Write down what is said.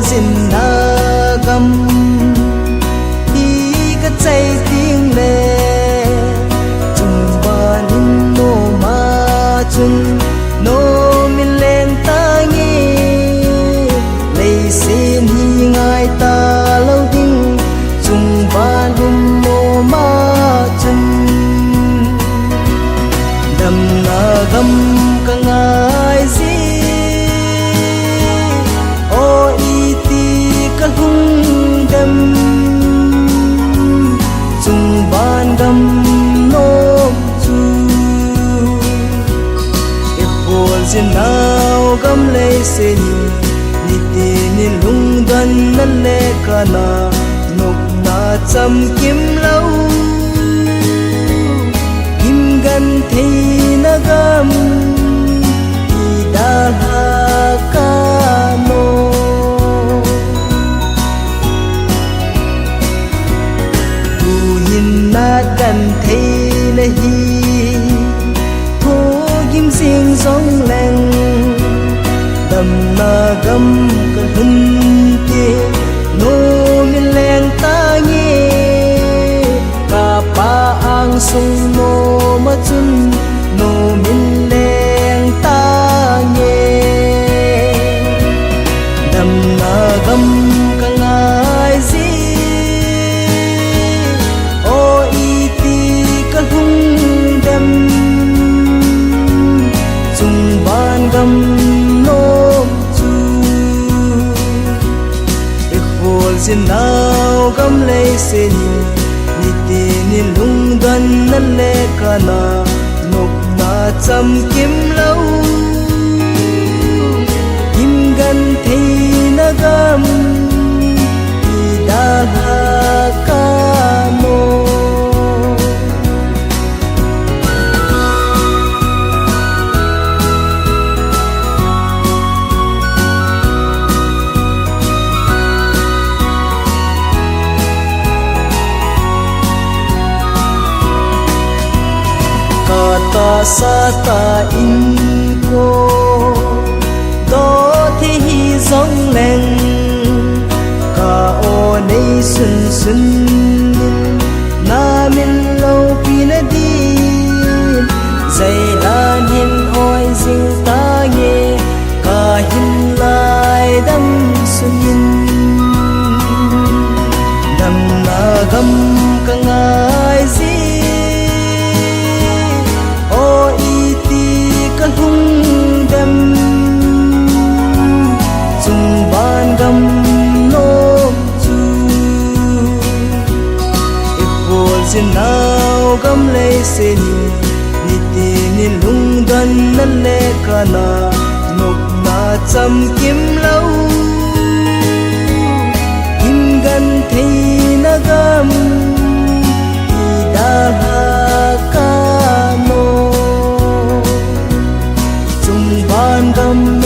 zin na gam hi ka chai ting le chung ba nin no ma chun no min len ta ngi lei sin hi ngai ta lo ding chung ba lum mo ma chun dam na gam ka ngai zi o iti ka hung dam chung ban gam nom chu e pol sin nau gam le se ni ti ni lung dan na le kana nok na cham kim lau kim gan thei na gam ti da ha ka no tu hin na gan thei na hi tho kim sing song leng dam na gam ka hun ti no min leng ta nge ka pa ang sung no ma chun no min leng ta nge dam na gam ka ngai zi o iti ka hung dem chung ban gam sin nau gam le se ni ti ni lung dan na le kana nok na cham kim lau kim gan thei na gam ti da ha ka no ta sa ta in ko do thi hi zong leng ka o nei sun sun na min lo pi na di zai lan hin oi zing ta nge ka hin lai dam sun yin dam na gam ka ngai zi hung dem chung ban gam nom chu e pol sin nau gam le se ni ti ni lung dan na le kana nok na cham kim lau kim gan thei na gam ti da ha ka no ban gam